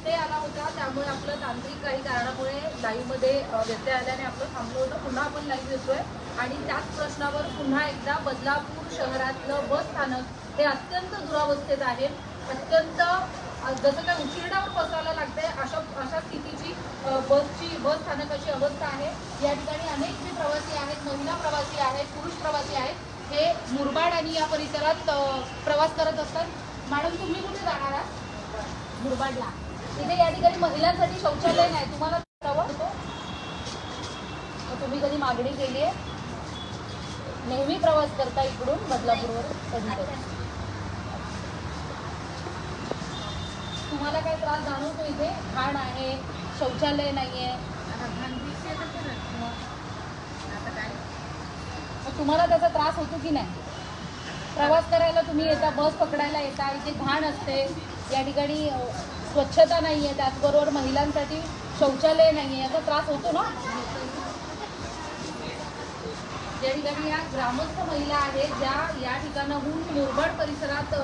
व्यत्यय आला होता, त्यामुळे आपलं तांत्रिक काही कारणामुळे लाईव्हमध्ये व्यत्यय आल्याने आपलं थांबलं होतं. पुन्हा आपण लाईव्ह येतोय आणि त्याच प्रश्नावर पुन्हा एकदा बदलापूर शहरातलं बस स्थानक हे अत्यंत दुरावस्थेत आहे. अत्यंत जसं काय उकिरड्यावर बसायला लागते अशा स्थितीची बस स्थानकाची अवस्था आहे. या ठिकाणी अनेक जे प्रवासी आहेत, महिला प्रवासी आहेत, पुरुष प्रवासी आहेत, हे मुरबाड आणि या परिसरात प्रवास करत असतात. मॅडम, तुम्ही कुठे जाणार आहात? मुरबाडला. इथे या ठिकाणी महिलांसाठी शौचालय नाही. तुम्हाला तुम्ही कधी मागणी केली आहे? नेहमी प्रवास करता इकडून बदलापूरवर कधीतरी? तुम्हाला काय त्रास जाणवतो? इथे घाण आहे, शौचालय नाहीये, तुम्हाला त्याचा त्रास होतो की नाही? प्रवास करायला तुम्ही येता, बस पकडायला येता, इथे घाण असते, या ठिकाणी स्वच्छता नाहीये, त्याचबरोबर महिलांसाठी शौचालय नाहीये, याचा त्रास होतो ना? ज्या ठिकाणी या ग्रामस्थ महिला आहेत, ज्या या ठिकाणाहून मुरबाड परिसरात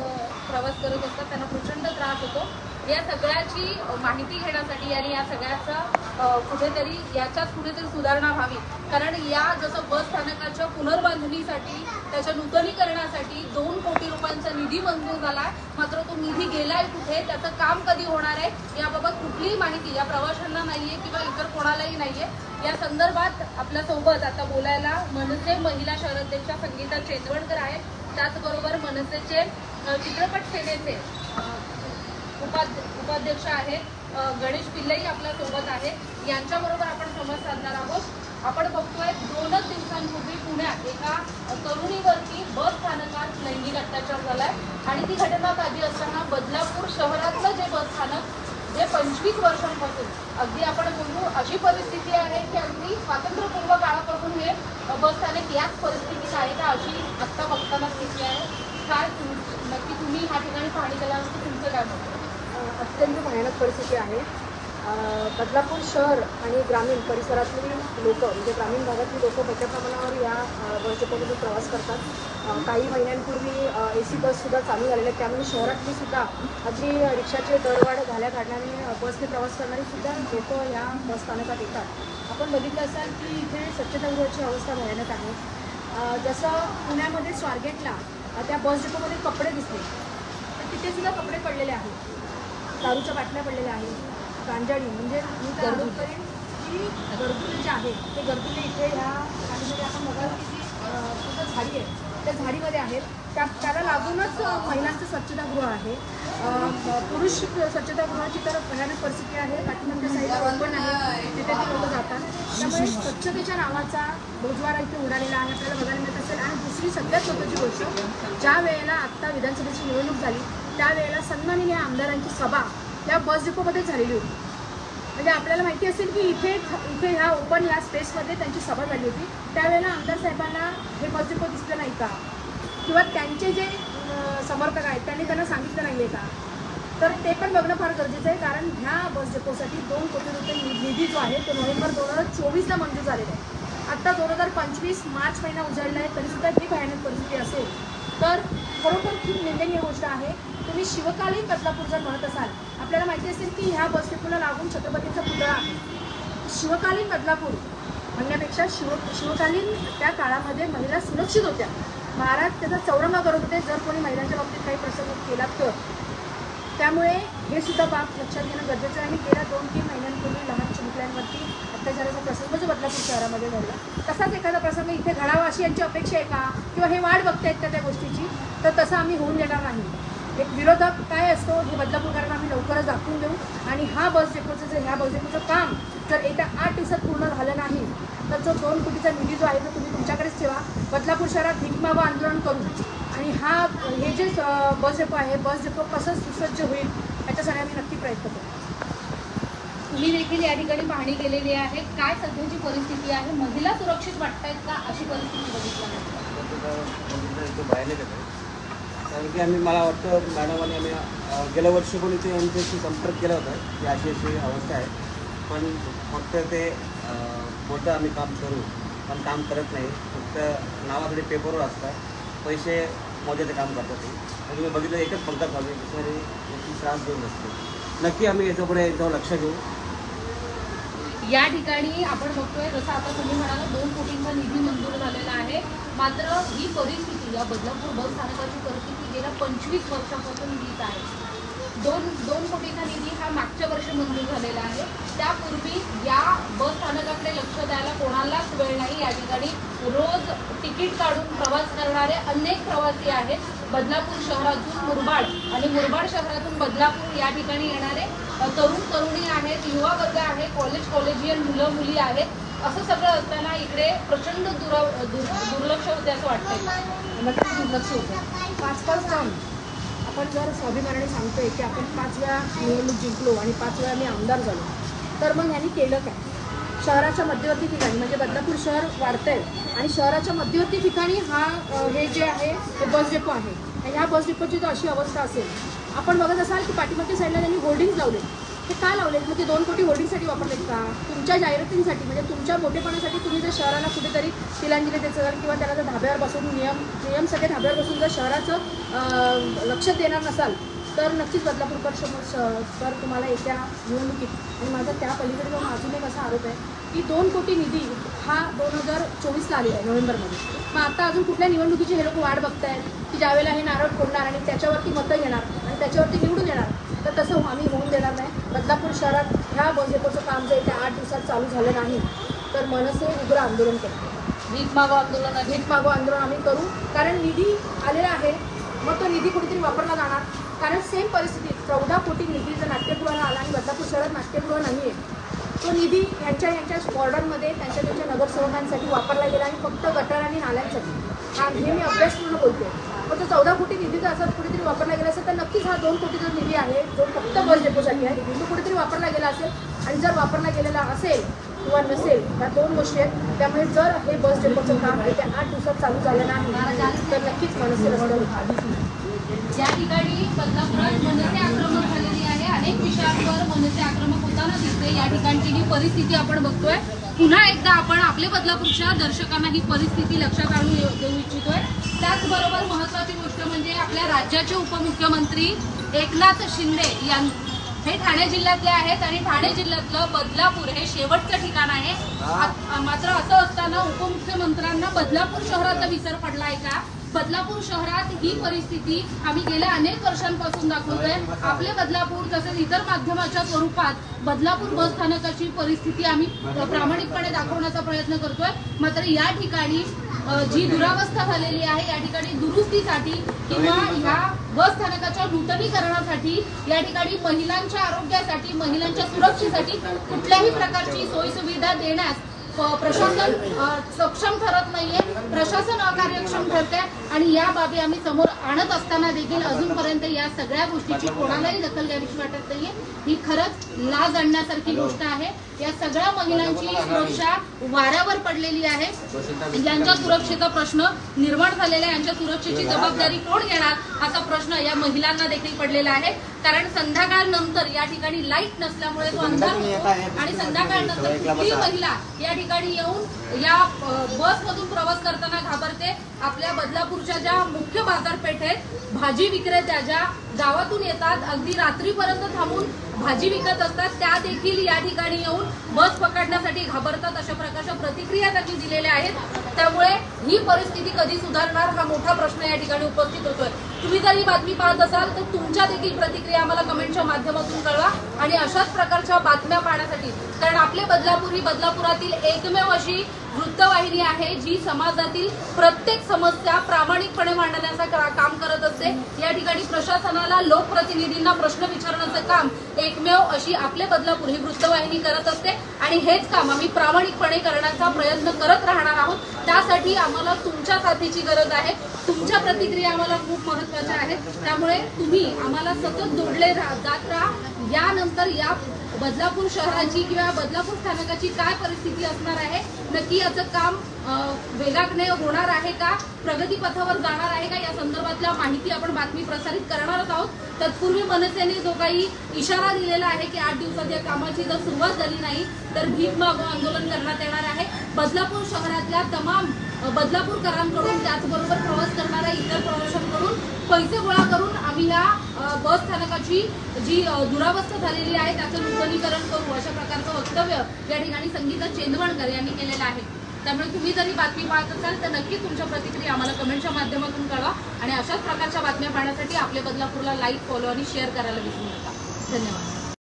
प्रवास करत असतात, त्यांना प्रचंड त्रास होतो. या सगळ्याची माहिती घेण्यासाठी आणि या सगळ्याचा कुठेतरी याच्यात कुठेतरी सुधारणा व्हावी. कारण या जसं बस स्थानकाच्या पुनर्बांधणीसाठी, त्याच्या नूतनीकरणासाठी 2 कोटी रुपयांचा निधी मंजूर झाला, मात्र तो निधी गेलाय कुठे, त्याचं काम कधी होणार आहे याबाबत कुठलीही माहिती या प्रवाशांना नाहीये किंवा इतर कोणालाही नाहीये. या संदर्भात आपल्यासोबत आता बोलायला मनसे महिला शहराध्यक्ष संगीता चेंदवडकर आहेत, त्याचबरोबर मनसेचे चित्रपट सेनेचे उपाध्यक्ष आहेत गणेश पिल्लई आपल्यासोबत आहेत. यांच्याबरोबर आपण संवाद साधणार आहोत. आपण बघतोय 2च दिवसांपूर्वी पुण्यात एका तरुणीवरती बस स्थानकात लैंगिक अत्याचार झालाय आणि ती घटना ताजी असताना बदलापूर शहरातलं जे बस स्थानक जे 25 वर्षांपासून अगदी आपण बोलू अशी परिस्थिती आहे की अगदी स्वातंत्र्यपूर्व काळापासून हे बस स्थानक याच परिस्थितीत आहे का, अशी आत्ता बघताना स्थिती आहे. काय नक्की तुम्ही ह्या ठिकाणी पाहणी केल्यानंतर तुमचं काय मत? अत्यंत भयानक परिस्थिती आहे. बदलापूर शहर आणि ग्रामीण परिसरातली लोक, म्हणजे ग्रामीण भागातली लोक मोठ्या प्रमाणावर या बस डेपोमधून प्रवास करतात. काही महिन्यांपूर्वी AC बससुद्धा चालू झालेल्या आहेत, त्यामुळे शहरातली सुद्धा अगदी रिक्षाचे दरवाढ झाल्या कारणाने बसने प्रवास करणारी सुद्धा लोक या बस स्थानकात येतात. आपण बघितलं असाल की इथे स्वच्छतागृहाची अवस्था भयानक आहे. जसं पुण्यामध्ये स्वारगेटला त्या बस डेपोमध्ये कपडे दिसले, तर तिथे सुद्धा कपडे पडलेले आहेत, दारूच्या बाटल्या पडलेल्या आहेत, गांजाडी, म्हणजे मी काय आरोप करेन की गरजुले जे आहेत ते गरजुले इथे ह्या ठिकाणी आपण बघाल की जी सुद्धा झाडी आहे त्या झाडीमध्ये आहेत. त्याला लागूनच महिलांचं स्वच्छतागृह आहे. पुरुष स्वच्छतागृहाची तर भयानक परिस्थिती आहे. पाठीमागच्या साईडला ओपन आहे, तिथे ते लोक जातात. त्यामुळे स्वच्छतेच्या नावाचा बोजवारा इथे उडालेला आहे, आपल्याला बघायला मिळत असेल. आणि दुसरी सगळ्यात महत्त्वाची गोष्ट, ज्या वेळेला आत्ता विधानसभेची निवडणूक झाली त्यावेळेला सन्माननीय आमदारांची सभा या बस डेपोमध्ये झालेली होती. म्हणजे आपल्याला माहिती असेल की इथे ह्या ओपन या स्पेसमध्ये त्यांची सभा झाली होती. त्यावेळेला आमदार साहेबांना हे बस डेपो दिसलं नाही का, किंवा त्यांचे जे समर्थक आहेत त्यांनी त्यांना सांगितलं नाही आहे का, तर ते पण बघणं फार गरजेचं आहे. कारण ह्या बस डेपोसाठी 2 कोटी रुपये निधी जो आहे तो नोव्हेंबर 2024ला मंजूर झालेला आहे. आत्ता 2025 मार्च महिना उजाडला आहे, तरीसुद्धा ही भयानक परिस्थिती असेल तर खरोखर खूप निंदनीय गोष्ट आहे. तुम्ही शिवकालीन बदलापूर जर म्हणत असाल, आपल्याला माहिती असेल की ह्या बस डेपोला लागून छत्रपतींचा पुतळा आहे. शिवकालीन बदलापूर म्हणण्यापेक्षा शिवकालीन त्या काळामध्ये महिला सुरक्षित होत्या, महाराज त्याचा चौरंगा करत होते जर कोणी महिलांच्या बाबतीत काही प्रसंग केला तर. त्यामुळे हे सुद्धा बाब लक्षात घेणं गरजेचं आहे. आणि गेल्या 2-3 महिन्यांपूर्वी लहान चिमुकल्यांवरती अत्याचाराचा प्रसंग जो बदलापूर शहरामध्ये घडला, तसाच एखादा प्रसंग इथे घडावा अशी यांची अपेक्षा आहे का, किंवा हे वाट बघतायत का त्या गोष्टीची, तर तसं आम्ही होऊन देणार नाही. एक विरोधक काय असतो हे बदलापूरकरांना आम्ही लवकरच दाखवून देऊ. आणि ह्या बस डेपोचं काम जर येत्या 8 दिवसात पूर्ण झालं नाही तर जो 2 कोटीचा निधी जो आहे तो तुम्ही तुमच्याकडेच ठेवा. बदलापूर शहरात भीक मागो आंदोलन करू आणि हे जे बस डेपो आहे, बस डेपो कसं सुसज्ज होईल याच्यासाठी आम्ही नक्की प्रयत्न करू. तुम्ही देखील या ठिकाणी पाहणी केलेली आहे. काय सध्याची परिस्थिती आहे? महिला सुरक्षित वाटतायत का अशी परिस्थिती बघितली? कारण की मला वाटतं मॅडमांनी गेल्या वर्षी पण इथे यांच्याशी संपर्क केला होता की अशी अवस्था आहे, पण फक्त ते बोलतं आम्ही काम करू पण काम करत नाही. फक्त नावाकडे पेपरवर असतात, पैसे मध्ये काम करतात ते. आणि तुम्ही बघितलं एकच पंखा चालू आहे, दुसऱ्याने याची त्रास देऊ नसते. नक्की आम्ही याच्यापुढे याच्यावर लक्ष देऊ. या ठिकाणी आपण बघतोय जसं आता तुम्ही म्हणाला 2 कोटींचा निधी मंजूर झालेला आहे, मात्र ही परिस्थिती या बदलापूर बस स्थानकाची परिस्थिती गेल्या 25 वर्षापासून हीच आहे. 2 कोटीचा निधी हा मागच्या वर्षी मंजूर झालेला आहे. त्यापूर्वी या बस स्थानकाकडे लक्ष द्यायला कोणालाच वेळ नाही. या ठिकाणी रोज तिकीट काढून प्रवास करणारे अनेक प्रवासी आहेत. बदलापूर शहरातून मुरबाड आणि मुरबाड शहरातून बदलापूर या ठिकाणी येणारे तरुण तरुणी आहेत, युवा वर्ग आहे, कॉलेजियन मुलं मुली आहेत. असं सगळं असताना इकडे प्रचंड दुर्लक्ष होते असं वाटतंय. नक्कीच दुर्लक्ष होतं. 5 टर्म आपण जर स्वाभिमानाने सांगतोय की आपण 5 वेळा निवडणूक जिंकलो आणि 5 वेळा मी आमदार झालो, तर मग ह्यांनी केलं काय? शहराच्या मध्यवर्ती ठिकाणी म्हणजे बदलापूर शहर वाढतंय आणि शहराच्या मध्यवर्ती ठिकाणी हे जे आहे ते बस डेपो आहे. आणि ह्या बस डेपोची जर अशी अवस्था असेल, आपण बघत असाल की पाठीमागच्या साईडला त्यांनी होर्डिंग्स लावले. हे का लावलेत? मग ते 2 कोटी होर्डिंगसाठी वापरलेत का? तुमच्या जाहिरातींसाठी, म्हणजे तुमच्या मोठेपणासाठी तुम्ही जर शहराला कुठेतरी तिलांजली द्यायचं किंवा त्याला जर धाब्यावर बसून नियम सगळे धाब्यावर बसून जर शहराचं लक्ष देणार नसाल, तर नक्कीच बदलापूरकर तर तुम्हाला येत्या निवडणुकीत. आणि माझा त्या पलीकडे जाऊन अजून एक असा आरोप आहे की 2 कोटी निधी हा 2024ला आलेला आहे नोव्हेंबरमध्ये. मग आता अजून कुठल्या निवडणुकीची हे लोक वाट बघतायत की ज्यावेळेला हे नारळ फोडणार आणि त्याच्यावरती मतं घेणार आणि त्याच्यावरती निवडून येणार. तर तसं आम्ही होऊन देणार नाही. बदलापूर शहरात ह्या बस डेपोचं काम जर येत्या 8 दिवसात चालू झालं नाही तर मनसे उग्र आंदोलन करतो. भीक मागो आंदोलन आम्ही करू. कारण निधी आलेला आहे, मग तो निधी कुठेतरी वापरला जाणार. कारण सेम परिस्थिती 14 कोटी निधी जर नाट्यगृहाला आला आणि बदलापूर शहरात नाट्यगृह नाही आहे, तो निधी यांच्या वॉर्डांमध्ये त्यांच्या नगरसेवकांसाठी वापरला गेला आणि फक्त गटार आणि नाल्यांसाठी. हे मी अभ्यासपूर्ण बोलते. पण तो 14 कोटी निधी जर असं कुठेतरी वापरला गेला असेल तर नक्कीच हा 2 कोटीचा निधी आहे जो फक्त बस डेपोसाठी आहे, तो कुठेतरी वापरला गेला असेल. आणि जर वापरला गेलेला असेल किंवा नसेल, या 2 गोष्टी आहेत. त्यामुळे जर हे बस डेपोचं काम येत्या 8 दिवसात चालू झालं नाही तर नक्कीच मनसे रस्त्यावर. या ठिकाणी बदलापुरात मनसे आक्रमक झालेली आहे. अनेक विषयांवर मनसे आक्रमक होताना दिसते. या ठिकाणची ही परिस्थिती आपण बघतोय. पुन्हा एकदा आपण आपल्या बदलापूरच्या दर्शकांना ही परिस्थिती लक्षात आणून देऊ इच्छितोय. त्याचबरोबर महत्त्वाची गोष्ट म्हणजे आपल्या राज्याचे उपमुख्यमंत्री एकनाथ शिंदे हे ठाणे जिल्ह्यातले आहेत आणि ठाणे जिल्ह्यातलं बदलापूर हे शेवटचं ठिकाण आहे. मात्र असं असताना उपमुख्यमंत्र्यांना बदलापूर शहराचा विसर पडलाय का? बदलापूर शहरात ही परिस्थिती आम्ही गेल्या अनेक वर्षांपासून दाखवतोय. आपले बदलापूर तसेच इतर माध्यमाच्या स्वरूपात बदलापूर बस स्थानकाची परिस्थिती आम्ही प्रामाणिकपणे दाखवण्याचा प्रयत्न करतोय. मात्र या ठिकाणी जी दुरावस्था झालेली आहे, या ठिकाणी दुरुस्तीसाठी किंवा ह्या बस स्थानकाच्या नूतनीकरणासाठी, या ठिकाणी महिलांच्या आरोग्यासाठी, महिलांच्या सुरक्षेसाठी कुठल्याही प्रकारची सोयीसुविधा देण्यास प्रशासन सक्षम ठरत नाहीये. प्रशासन अकार्यक्षम ठरते आणि या बाबी आम्ही समोर आणत असताना देखील अजूनपर्यंत या सगळ्या गोष्टीची कोणालाही दखल घ्यायची वाटत नाहीये. ही खरंच लाज आणण्यासारखी गोष्ट आहे. या सगळ्या महिलांची सुरक्षा वाऱ्यावर पडलेली आहे. यांच्या सुरक्षेचा प्रश्न निर्माण झालेला आहे. यांच्या सुरक्षेची जबाबदारी कोण घेणार असा प्रश्न या महिलांना देखील पडलेला आहे. कारण संध्याकाळ नंतर या ठिकाणी लाईट नसल्यामुळे तो अंधार होतो आणि संध्याकाळ नंतर कुठलीही महिला या ठिकाणी येऊन या बसमधून प्रवास करताना घाबरते. आपल्या बदलापूरच्या ज्या मुख्य बाजारपेठेत भाजी विक्रेत्या ज्या गावातून येतात, अगदी रात्रीपर्यंत थांबून भाजी विकत असतात, त्या देखील या ठिकाणी येऊन बस पकडण्यासाठी घाबरतात. अशा प्रकारच्या प्रतिक्रिया त्यांनी दिलेल्या आहेत. त्यामुळे ही परिस्थिती कधी सुधारणार हा मोठा प्रश्न या ठिकाणी उपस्थित होतोय. तुम्ही जर ही बातमी पाहत असाल तर तुमच्या देखील प्रतिक्रिया आम्हाला कमेंटच्या माध्यमातून कळवा. आणि अशाच प्रकारच्या बातम्या पाहण्यासाठी, कारण आपले बदलापूर ही बदलापुरातील एकमेव अशी वृत्तवाहिनी आहे जी समाजातील प्रत्येक समस्या प्रामाणिकपणे मांडण्याचं काम करत असते. या ठिकाणी प्रशासनाला, लोकप्रतिनिधींना प्रश्न विचारण्याचं काम एकमेव अशी आपले बदलापूर ही वृत्तवाहिनी करत असते. आणि हेच काम आम्ही प्रामाणिकपणे करण्याचा प्रयत्न करत राहणार आहोत. त्यासाठी आम्हाला तुमच्या साथीची गरज आहे. तुमच्या प्रतिक्रिया आम्हाला खूप महत्त्वाच्या आहेत. त्यामुळे तुम्ही आम्हाला सतत जोडले जात राहा. यानंतर या बदलापूर शहराची किंवा बदलापूर स्थानकाची काय परिस्थिती असणार आहे, नक्की याचं काम वेगाने होणार आहे का, प्रगती पथावर जाणार आहे का, या संदर्भातल्या माहिती आपण बातमी प्रसारित करणारच आहोत. तत्पूर्वी मनसेने जो काही इशारा दिलेला आहे की 8 दिवसात या कामाची जर सुरुवात झाली नाही तर भीक मागून आंदोलन करण्यात येणार आहे. बदलापूर शहरातल्या तमाम बदलापूरकरांकडून त्याचबरोबर प्रवास करणाऱ्या इतर प्रवाशांकडून पैसे गोळा करून आम्ही या बस स्थानकाची जी दुरावस्था झालेली आहे त्याचं नूतनीकरण करू, अशा प्रकारचं वक्तव्य या ठिकाणी संगीता चेंदवणकर यांनी केलेलं आहे. त्यामुळे तुम्ही जरी बातमी पाहत असाल तर नक्की तुमच्या प्रतिक्रिया आम्हाला कमेंटच्या माध्यमातून कळवा आणि अशाच प्रकारच्या बातम्या पाहण्यासाठी आपल्या बदलापूरला लाईक, फॉलो आणि शेअर करायला विसरू नका. धन्यवाद.